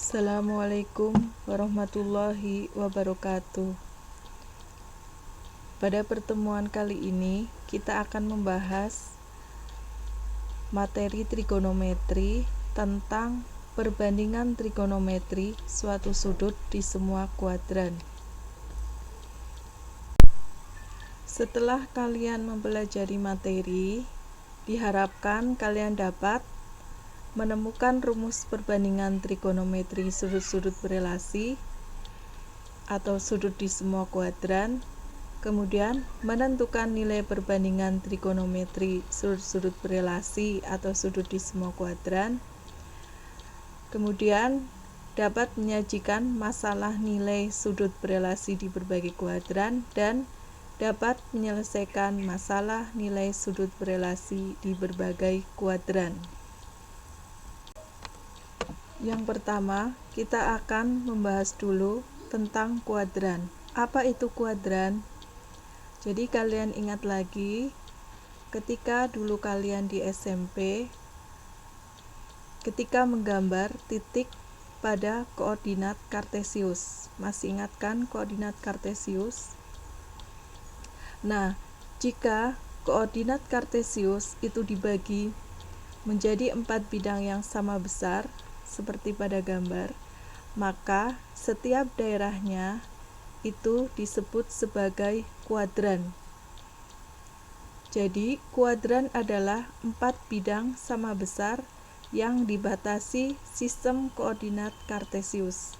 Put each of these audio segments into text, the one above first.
Assalamualaikum warahmatullahi wabarakatuh. Pada pertemuan kali ini, kita akan membahas materi trigonometri tentang perbandingan trigonometri suatu sudut di semua kuadran. Setelah kalian mempelajari materi, diharapkan kalian dapat menemukan rumus perbandingan trigonometri sudut-sudut berelasi atau sudut di semua kuadran, kemudian menentukan nilai perbandingan trigonometri sudut-sudut berelasi atau sudut di semua kuadran, kemudian dapat menyajikan masalah nilai sudut berelasi di berbagai kuadran, dan dapat menyelesaikan masalah nilai sudut berelasi di berbagai kuadran. Yang pertama, kita akan membahas dulu tentang kuadran. Apa itu kuadran? Jadi kalian ingat lagi ketika dulu kalian di SMP, ketika menggambar titik pada koordinat kartesius. Masih ingat kan koordinat kartesius? Nah, jika koordinat kartesius itu dibagi menjadi 4 bidang yang sama besar, seperti pada gambar, maka setiap daerahnya itu disebut sebagai kuadran. Jadi, kuadran adalah 4 bidang sama besar yang dibatasi sistem koordinat kartesius.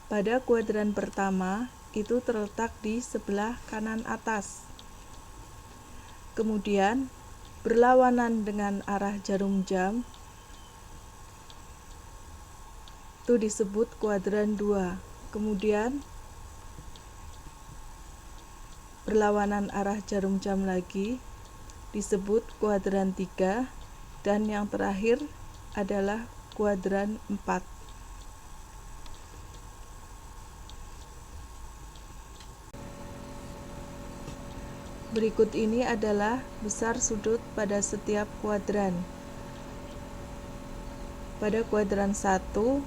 Pada kuadran pertama, itu terletak di sebelah kanan atas. Kemudian, berlawanan dengan arah jarum jam, itu disebut kuadran 2. Kemudian berlawanan arah jarum jam lagi disebut kuadran 3, dan yang terakhir adalah kuadran 4. Berikut ini adalah besar sudut pada setiap kuadran. Pada kuadran 1,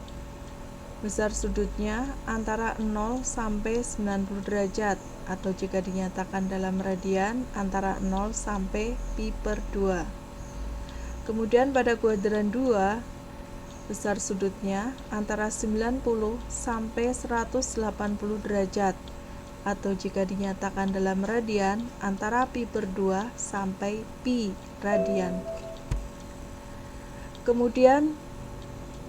besar sudutnya antara 0 sampai 90 derajat, atau jika dinyatakan dalam radian antara 0 sampai pi/2. Kemudian pada kuadran 2, besar sudutnya antara 90 sampai 180 derajat, atau jika dinyatakan dalam radian antara pi/2 sampai pi radian. Kemudian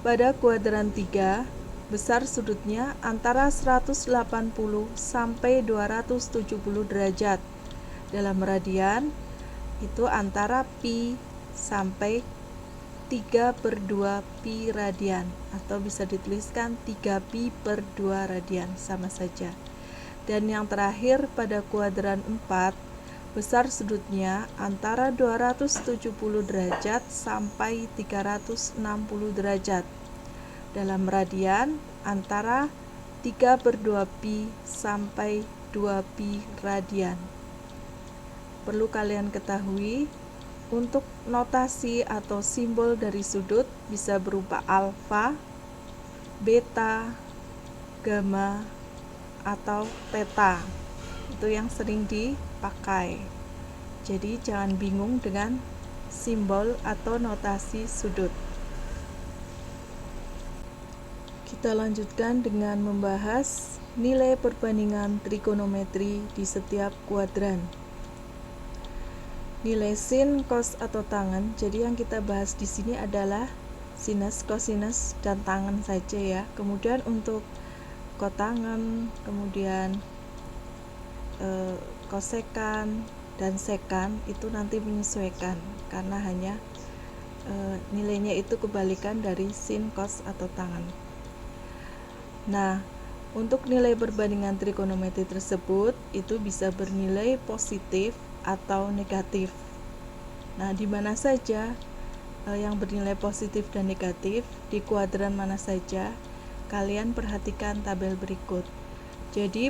pada kuadran 3, besar sudutnya antara 180 sampai 270 derajat. Dalam radian itu antara pi sampai 3/2 pi radian, atau bisa dituliskan 3 pi/2 radian, sama saja. Dan yang terakhir pada kuadran 4, besar sudutnya antara 270 derajat sampai 360 derajat. Dalam radian antara 3/2 pi sampai 2 pi radian. Perlu kalian ketahui, untuk notasi atau simbol dari sudut bisa berupa alfa, beta, gamma, atau theta. Itu yang sering dipakai. Jadi jangan bingung dengan simbol atau notasi sudut. Kita lanjutkan dengan membahas nilai perbandingan trigonometri di setiap kuadran. Nilai sin, cos atau tangen. Jadi yang kita bahas di sini adalah sinus, cosinus, dan tangen saja ya. Kemudian untuk kotangen, kemudian kosekan dan sekan itu nanti menyesuaikan, karena hanya nilainya itu kebalikan dari sin, cos atau tangen. Nah, untuk nilai perbandingan trigonometri tersebut itu bisa bernilai positif atau negatif. Nah, di mana saja yang bernilai positif dan negatif, di kuadran mana saja, kalian perhatikan tabel berikut. Jadi